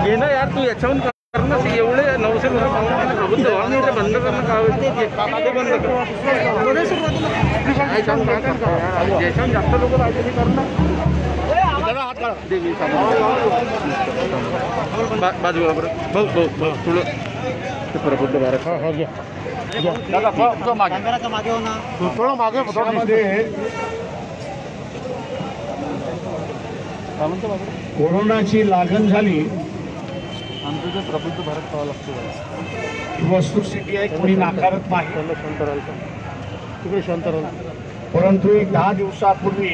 ये ना यार, तू याच्याहून कर ना, एवढे 900 बंद करणं काय ते बंद कर. ज्याच्याहून जास्त लोक पाहिजे ते कर ना. बाजूला बरं भाऊ भाऊ भाऊ थोडं प्रबुद्ध भारत. मागे हो ना, थोडं मागे. कोरोनाची लागण झाली, आमचं जे प्रबुद्ध भारत पाहावं लागतं. वस्तुस्थिती आहे, कोणी नाकारत नाही. तिकडे शांत राहा. परंतु एक 10 दिवसापूर्वी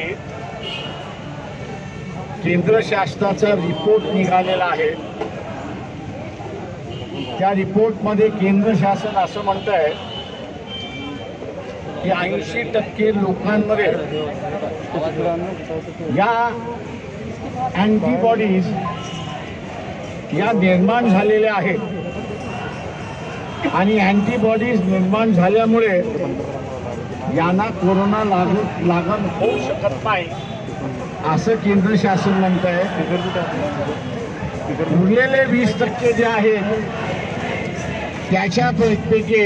केंद्र शासनाचा रिपोर्ट निघालेला आहे. त्या रिपोर्टमध्ये केंद्र शासन असं म्हणत आहे की 80% लोकांमध्ये या अँटीबॉडीज या निर्माण झालेल्या आहेत आणि अँटीबॉडीज निर्माण झाल्यामुळे यांना कोरोना लागण होऊ शकत नाही असं केंद्र शासन म्हणत आहे. उरलेले 20% जे आहेत त्याच्यापैकी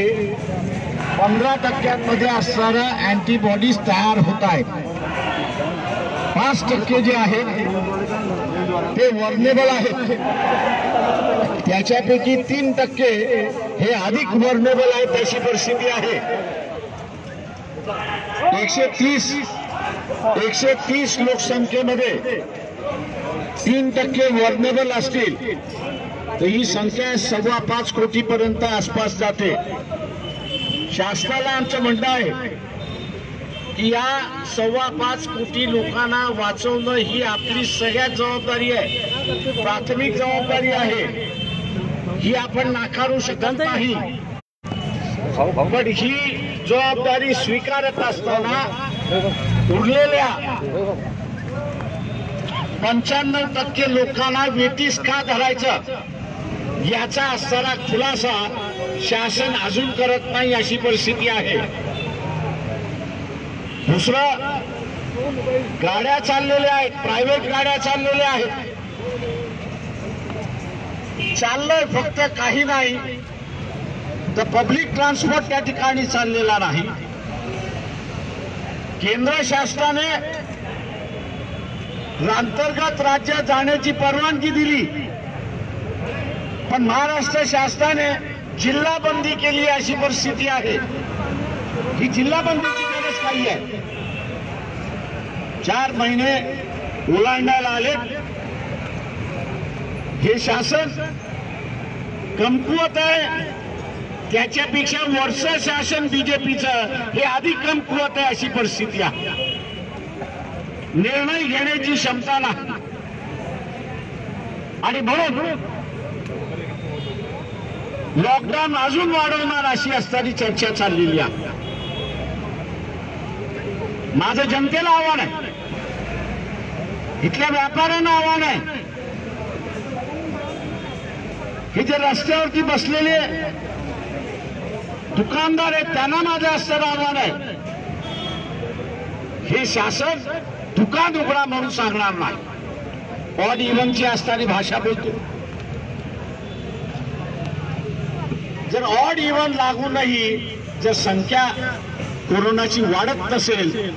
15% असणाऱ्या अँटीबॉडीज तयार होत आहेत. 5% जे आहेत ते वर्नेबल आहेत. त्याच्यापैकी 3% हे अधिक वर्नेबल आहेत अशी परिस्थिती आहे. 130 लोकसंख्येमध्ये 3% वर्नेबल असतील तर ही संख्या 5.25 कोटीपर्यंत आसपास जाते. शासनाला आमचं म्हणणं आहे की या 5.25 कोटी लोकांना वाचवणं ही आपली सगळ्यात जबाबदारी आहे, प्राथमिक जबाबदारी आहे. ही आपण नाकारू शकत नाही. पण ही जबाबदारी स्वीकारत असताना उरलेल्या 95% लोकांना वेठीस का धरायचं याचा असणारा खुलासा शासन अजून करत नाही अशी परिस्थिती आहे. दुसरं, गाड्या चाललेल्या आहेत, प्रायव्हेट गाड्या चाललेल्या आहेत. चाललंय फक्त काही नाही तर पब्लिक ट्रान्सपोर्ट त्या ठिकाणी चाललेला नाही. केंद्र शासनाने अंतर्गत राज्यात जाण्याची परवानगी दिली, पण महाराष्ट्र शासनाने जिल्हा बंदी केली अशी परिस्थिती आहे. ही जिल्हा बंदीची गरज नाही आहे. 4 महिने ओलांडायला आले. हे शासन कमकुवत आहे. त्याच्यापेक्षा वर्ष शासन बीजेपीचं हे अधिक कमकुवत आहे अशी परिस्थिती आहे. निर्णय घेण्याची क्षमता नाही आणि म्हणून लॉकडाऊन अजून वाढवणार अशी असणारी चर्चा चाललेली आहे. माझं जनतेला आव्हान आहे, इथल्या व्यापाऱ्यांना आव्हान आहे, हे जे रस्त्यावरती बसलेले दुकानदार आहेत त्यांना माझं असणारं आव्हान आहे, हे शासन दुकान उघडा म्हणून सांगणार नाही. ऑड इव्हनची असणारी भाषा बोलतो. जर ऑड इव्हन लागूनही जर संख्या कोरोनाची वाढत नसेल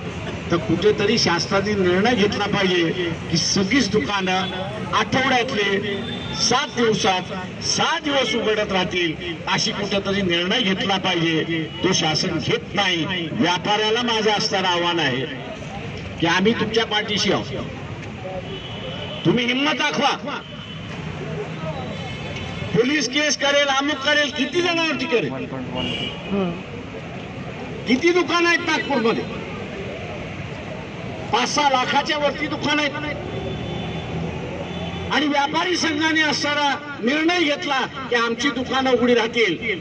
तर कुठेतरी शासनाने निर्णय घेतला पाहिजे की सगळीच दुकानं आठवड्यातले 7 दिवसात 6 दिवस उघडत राहतील अशी कुठेतरी निर्णय घेतला पाहिजे. तो शासन घेत नाही. व्यापाऱ्याला माझं असणारं आव्हान आहे की आम्ही तुमच्या पाठीशी आहोत, तुम्ही हिंमत दाखवा. पोलीस केस करेल, अमुक करेल, किती जणांवरती करेल. किती दुकानं आहेत नागपूरमध्ये? 5-6 लाखाच्या वरती दुकान आहेत. आणि व्यापारी संघाने असणारा निर्णय घेतला की आमची दुकानं उघडी राहतील,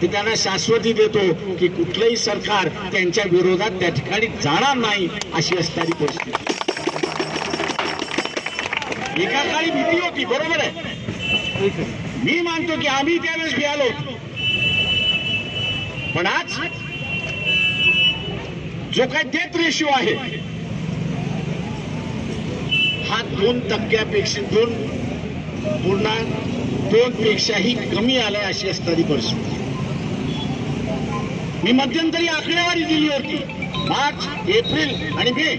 ते त्यांना शाश्वती देतो की कुठलंही सरकार त्यांच्या विरोधात त्या ठिकाणी जाणार नाही अशी असणारी परिस्थिती. एका काळी भीती होती, बरोबर आहे, मी मानतो की आम्ही त्यावेळेस भियालो होतो. पण आज जो काही डेथ रेशिओ आहे हा 2% 2.2% कमी आलाय अशी असणारी परिस्थिती. मी मध्यंतरी आकडेवारी दिली होती. मार्च, एप्रिल आणि मे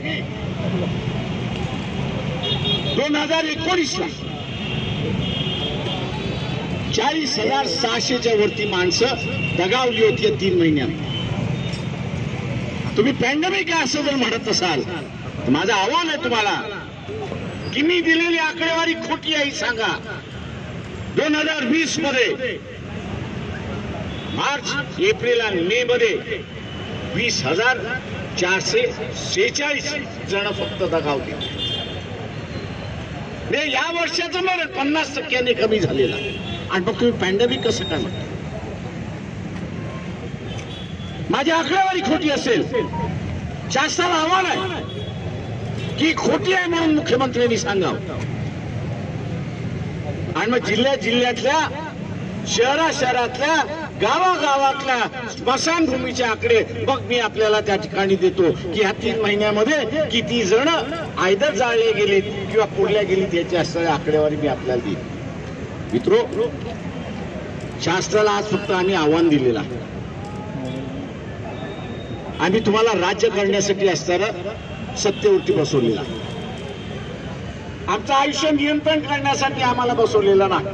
2019ला 40,600च्या वरती माणसं दगावली होती या 3 महिन्यात. तुम्ही पॅन्डेमिक आहे असं जर म्हणत असाल तर माझं आव्हान आहे तुम्हाला की मी दिलेली आकडेवारी खोटी आहे सांगा. 2020 मध्ये मार्च, एप्रिल आणि मे मध्ये 20,446 जण फक्त दगावली. या वर्षाचं मरण 50% कमी झालेला आणि मग तुम्ही पॅन्डेमिक कसं काय म्हणता? माझी आकडेवारी खोटी असेल शासनाला आव्हान आहे की खोटी आहे म्हणून मुख्यमंत्र्यांनी सांगावं. आणि मग जिल्ह्यातल्या शहरातल्या गावागावातल्या स्मशानभूमीचे आकडे मग मी आपल्याला त्या ठिकाणी देतो की ह्या 3 महिन्यामध्ये किती जण आयदर जाळले गेलेत किंवा पुरल्या गेलीत याची असणारी आकडेवारी मी आपल्याला देईन. मित्रो, शास्त्राला आज फक्त आम्ही आव्हान दिलेलं आहे. आम्ही तुम्हाला राज्य करण्यासाठी असणारं सत्तेवरती बसवलेलं आहे. आमचं आयुष्य नियंत्रण करण्यासाठी आम्हाला बसवलेलं नाही.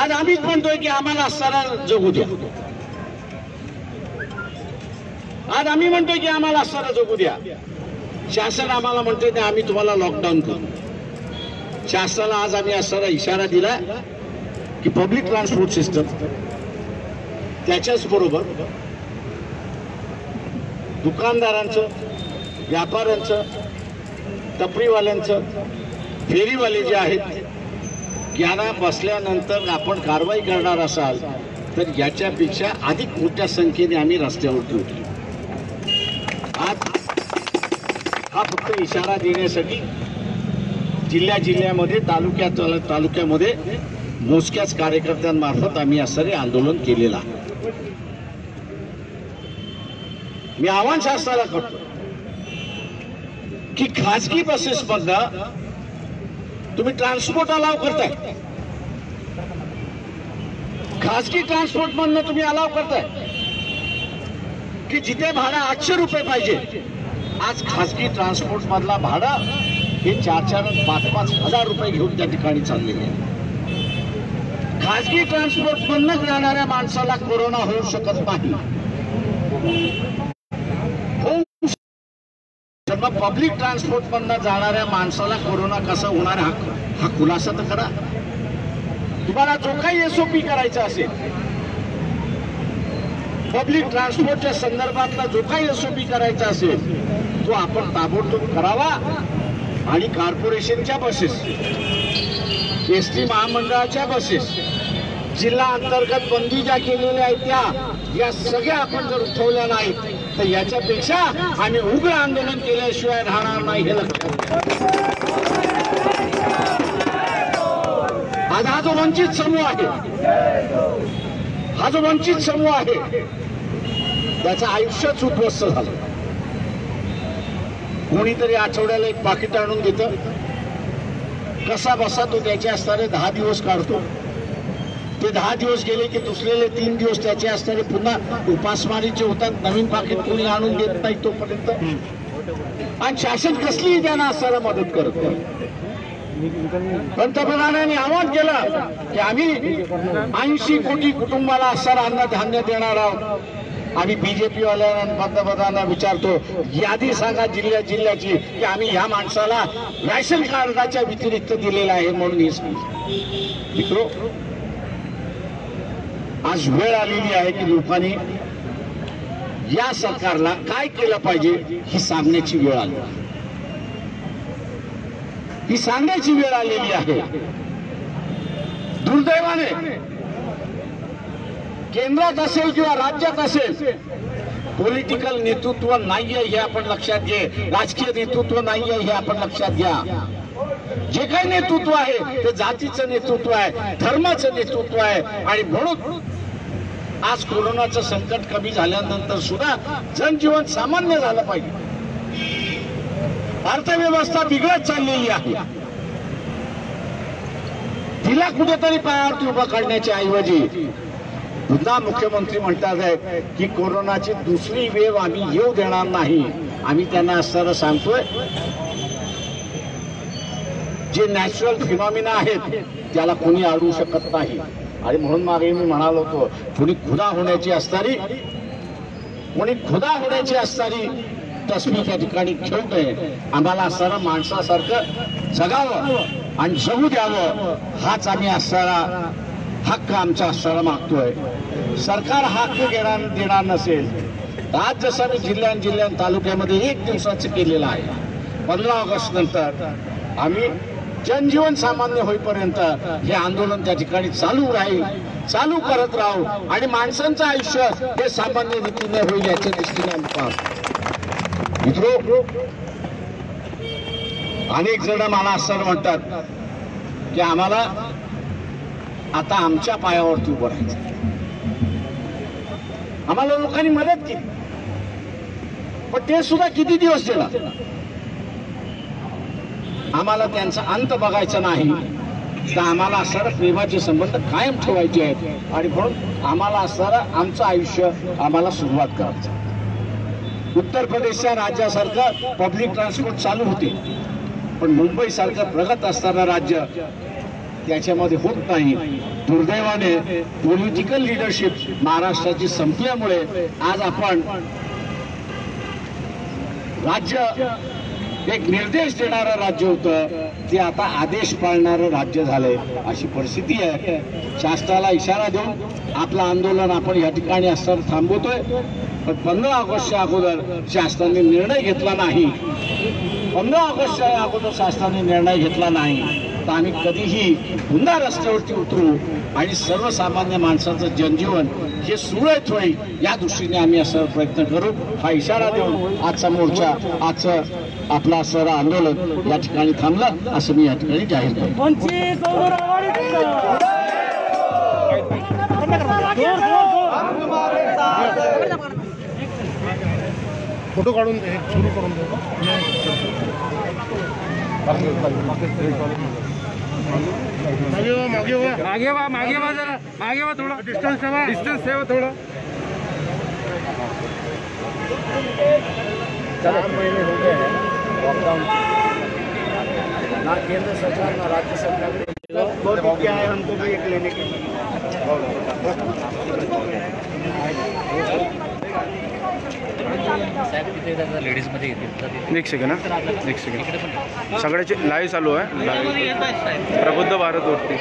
आज आम्हीच म्हणतोय की आम्हाला असणारा जगू द्या. आज आम्ही म्हणतोय की आम्हाला असणारा जगू द्या. शासन आम्हाला म्हणतोय की आम्ही तुम्हाला लॉकडाऊन करू. शासनाला आज आम्ही असणारा इशारा दिला की पब्लिक ट्रान्सपोर्ट सिस्टम त्याच्याच बरोबर दुकानदारांचं, व्यापाऱ्यांचं, टपरीवाल्यांचं, फेरीवाले जे आहेत यांना बसल्यानंतर आपण कारवाई करणार असाल तर याच्यापेक्षा अधिक मोठ्या संख्येने आम्ही रस्त्यावरती उठलो. आज हा फक्त इशारा देण्यासाठी जिल्ह्यामध्ये तालुक्यामध्ये मोजक्याच कार्यकर्त्यांमार्फत आम्ही असं आंदोलन केलेलं आहे. मी आव्हान शासनाला करतो की खासगी बसेस मधनं तुम्ही ट्रान्सपोर्ट अलाव करताय. खासगी ट्रान्सपोर्ट मधनं तुम्ही अलाव करताय की जिथे भाडं 800 रुपये पाहिजे, आज खासगी ट्रान्सपोर्ट मधला भाडं हे 4-4 आणि 5-5 हजार रुपये घेऊन त्या ठिकाणी चाललेले आहे. खासगी ट्रान्सपोर्ट मधनं जाणाऱ्या माणसाला कोरोना होऊ शकत नाही. मग पब्लिक ट्रान्सपोर्ट मधनं जाणाऱ्या माणसाला कोरोना कसा होणार हा खुलासा तर करा. तुम्हाला जो काही SOP करायचा असेल, पब्लिक ट्रान्सपोर्टच्या संदर्भातला जो काही SOP करायचा असेल तो आपण ताबडतोब करावा. आणि कॉर्पोरेशनच्या बसेस, SD महामंडळाच्या बसेस, जिल्हा अंतर्गत बंदी ज्या केलेल्या आहेत या सगळ्या आपण जर उठवल्या नाहीत तर याच्यापेक्षा आम्ही उग्र आंदोलन केल्याशिवाय राहणार नाही हे लक्षात घ्या. आज हा जो वंचित समूह आहे त्याचं आयुष्यच उद्ध्वस्त झालं. कोणीतरी आठवड्याला एक पाकिट आणून देतं, कसा बसा तो त्याचे असणारे 10 दिवस काढतो. ते 10 दिवस गेले की दुसरेले 3 दिवस त्याचे असणारे पुन्हा उपासमारीचे होतात. नवीन पाकिट कोणी आणून देत नाही तोपर्यंत. आणि शासन कसलीही त्यांना असणारा मदत करत नाही. पंतप्रधानांनी आवाहन केलं की आम्ही 80 कोटी कुटुंबाला असणारा अन्नधान्य देणार आहोत. आम्ही BJP वाल्यांना पंतप्रधानांना विचारतो, यादी सांगा जिल्ह्याची की आम्ही ह्या माणसाला रॅशन कार्डाच्या व्यतिरिक्त दिलेला आहे म्हणून हे सांगा. मित्रो, आज वेळ आलेली आहे की लोकांनी या सरकारला काय केलं पाहिजे ही सांगण्याची वेळ आली. ही सांगण्याची वेळ आलेली आहे. दुर्दैवाने केंद्रात असेल किंवा राज्यात असेल पॉलिटिकल नेतृत्व नाहीये हे आपण लक्षात घ्या. राजकीय नेतृत्व नाहीये हे आपण लक्षात घ्या. जे काही नेतृत्व आहे ते जातीचं नेतृत्व आहे, धर्माचं नेतृत्व आहे. आणि म्हणून आज कोरोनाचं संकट कमी झाल्यानंतर सुद्धा जनजीवन सामान्य झालं पाहिजे अर्थव्यवस्था बिघडत चाललेली आहे. तिला कुठेतरी पायावरती उभं करण्याच्या ऐवजी पुन्हा मुख्यमंत्री म्हणतात आहेत की कोरोनाची दुसरी वेव आम्ही येऊ देणार नाही. आम्ही त्यांना असताना सांगतोय जे नॅचरल फिनॉमिना आहेत त्याला कोणी अडवू शकत नाही. आणि म्हणून मागे मी म्हणालो होतो कोणी खुदा होण्याची असणारी तस्वीर त्या ठिकाणी ठेवू नये. आम्हाला असताना माणसासारखं जगावं आणि जगू द्यावं हाच आम्ही असणारा हक्क आमचा असताना मागतोय. सरकार हक्क देणार नसेल तर आज जसं मी जिल्ह्यां तालुक्यामध्ये 1 दिवसाचं केलेलं आहे 15 ऑगस्ट नंतर आम्ही जनजीवन सामान्य होईपर्यंत हे आंदोलन त्या ठिकाणी चालू राहील, चालू करत राहू आणि माणसांचं आयुष्य हे सामान्य रीतीने होईल याच्या दृष्टीने आम्ही पाहतो. मित्रो, अनेक जण मला असं म्हणतात की आम्हाला आता आमच्या पायावरती उभं राहायचं. आम्हाला लोकांनी मदत केली पण ते सुद्धा किती दिवस देणार. आम्हाला त्यांचा अंत बघायचा नाही तर आम्हाला असणारे प्रेमाचे संबंध कायम ठेवायचे आहेत आणि म्हणून आम्हाला असणारं आमचं आयुष्य आम्हाला सुरुवात करायचं. उत्तर प्रदेशच्या राज्यासारखं पब्लिक ट्रान्सपोर्ट चालू होते पण मुंबई सारखं प्रगत असणारं राज्य त्याच्यामध्ये होत नाही. दुर्दैवाने पॉलिटिकल लिडरशिप महाराष्ट्राची संपल्यामुळे आज आपण राज्य एक निर्देश देणारं राज्य होतं ते आता आदेश पाळणारं राज्य झालंय अशी परिस्थिती आहे. शासनाला इशारा देऊन आपलं आंदोलन आपण या ठिकाणी असताना थांबवतोय. पण 15 ऑगस्टच्या अगोदर शासनाने निर्णय घेतला नाही, 15 ऑगस्टच्या अगोदर शासनाने निर्णय घेतला नाही तर आम्ही कधीही पुन्हा रस्त्यावरती उतरू आणि सर्वसामान्य माणसाचं जनजीवन हे सुरळीत होईल या दृष्टीने आम्ही असं प्रयत्न करू हा इशारा देऊन आजचा मोर्चा आजचं आपलं असणारं आंदोलन या ठिकाणी थांबलं असं मी या ठिकाणी जाहीर करतो. फोटो काढून सुरू करून दे. मागे वा जरा मागे वा थोड़ा डिस्टेंस ठेवा थोड़ा. 4 महीने हो गए हैं लॉकडाउन. ना केंद्र सरकार ना राज्य सरकार बहुत क्या है हमको भी एक लेने के लिए. एक सेकंड सगळ्याचे लाईव्ह चालू आहे. प्रबुद्ध भारतवरती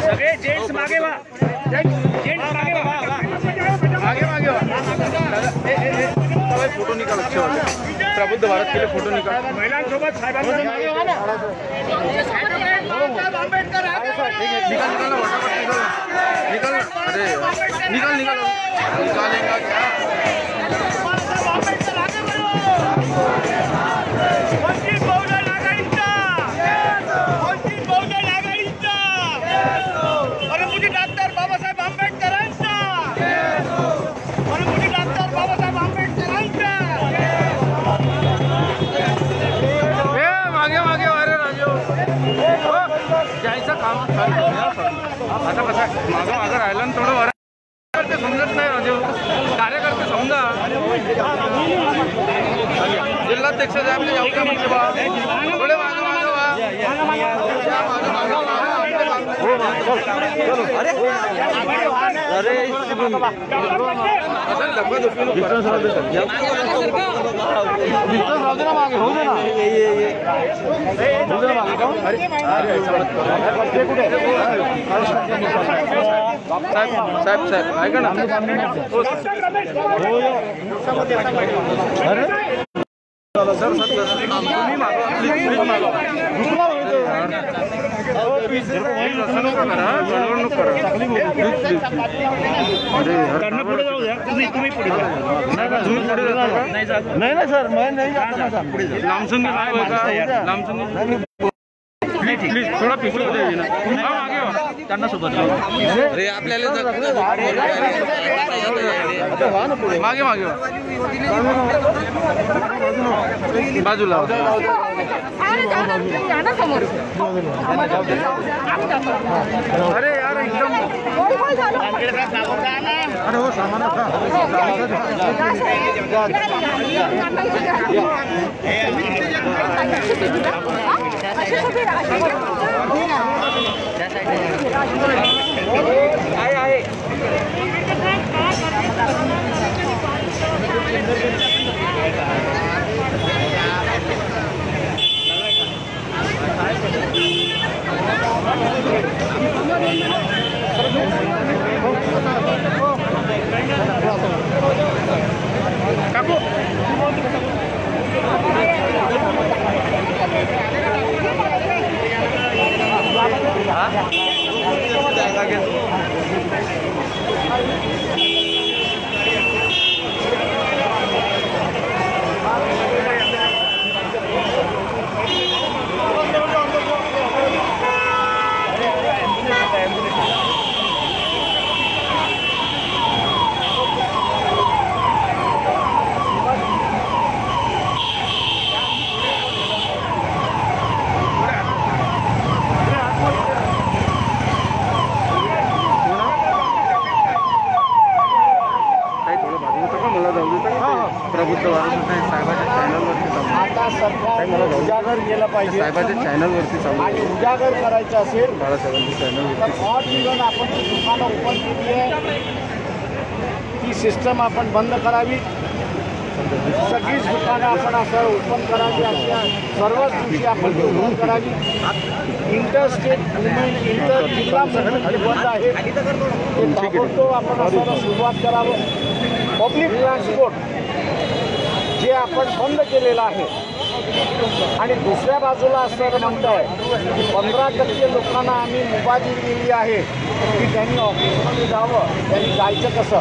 सगळे जेंट्स मागे वा. फोटो निकाल अच्छे वाले प्रबुद्ध भारत के लिए फोटो निकाल. महिलांसोबत साहेबांना निकाल अरे निकालेगा क्या. डॉक्टर बाबासाहेब आंबेडकरांचा डॉक्टर बाबासाहेब आंबेडकरांचा. मागे अरे राजू जायचं काम आता कसं मागं राहिलं ना थोडं वर समजत नाही राजू. कार्यकर्ते समजा जिल्हाध्यक्ष आपले जाऊ का म्हणजे बा थोडे मागं वा. साहेब ऐका ना सर तुम्ही मागवा प्लीज मागवा गडबड करा पुढे जाऊ द्या तुम्ही पुढे जा. तुम्ही पुढे जाता का? नाही ना सर नाही लामसंगी साहेब आहे का लामसंगी प्लीज थोडा पिछले हो जाइए ना मागे वा त्यांना सोबत अरे आपल्याला मागे मागे बाजूला अरे यार एकदम अरे हो सामान काकू प्रबुद्ध वारस साहेबाच्या चॅनलवरती आता सरकार उजागर केलं पाहिजे साहेबाच्या चॅनलवरती चालू आणि उजागर करायचं असेल बाळासाहेबांच्या तर चॅनलवरती ऑड इव्हन आपण जी दुकानं ओपन केली आहे ती सिस्टम आपण बंद करावी. सगळीच दुकानं आपण असं ओपन करावी अशा सर्वच दिवशी आपण ओपन करावी. इंटरस्टेट मुवमेंट इंटर जिल्हा मुवमेंट जे बंद आहे ते ताबडतोब आपण असं सुरुवात करावं. पब्लिक ट्रान्सपोर्ट जे आपण बंद केलेलं आहे आणि दुसऱ्या बाजूला असं म्हणताय की 15% लोकांना आम्ही मुबादी दिली आहे की त्यांनी ऑफिसमध्ये जावं. त्यांनी जायचं कसं?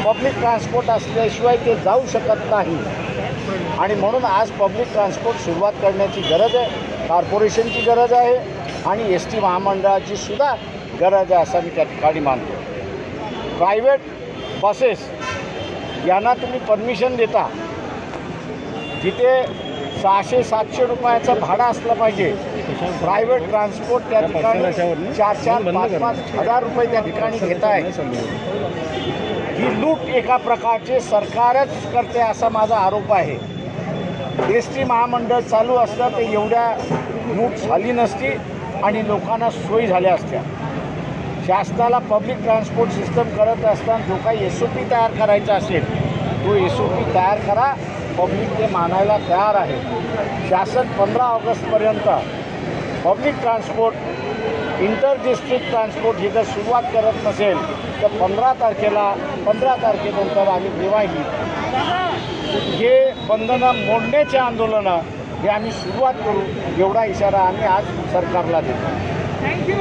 पब्लिक ट्रान्सपोर्ट असल्याशिवाय ते जाऊ शकत नाही आणि म्हणून आज पब्लिक ट्रान्सपोर्ट सुरुवात करण्याची गरज आहे. कॉर्पोरेशनची गरज आहे आणि ST महामंडळाची सुद्धा गरज आहे असं मी त्या ठिकाणी मानतो. प्रायव्हेट बसेस यांना तुम्ही परमिशन देता जिथे 600-700 रुपयाचं भाडं असलं पाहिजे. प्रायव्हेट ट्रान्सपोर्ट त्या ठिकाणी 4-5 हजार रुपये त्या ठिकाणी घेत आहे. ही लूट एका प्रकारचे सरकारच करते असा माझा आरोप आहे. ST महामंडळ चालू असलं तर एवढ्या लूट झाली नसती आणि लोकांना सोयी झाल्या असत्या. शासनाला पब्लिक ट्रान्सपोर्ट सिस्टम करत असताना जो काही SOP तयार करायचा असेल तो SOP तयार करा. पब्लिक ते मानायला तयार आहे. शासन 15 ऑगस्टपर्यंत public transport inter district transport ही जर सुरुवात करत नसेल तर 15 तारखेनंतर आम्ही तेव्हाही हे बंधनं मोडण्याचे आंदोलनं हे आम्ही सुरुवात करू एवढा इशारा आम्ही आज सरकारला देतो. थँक्यू.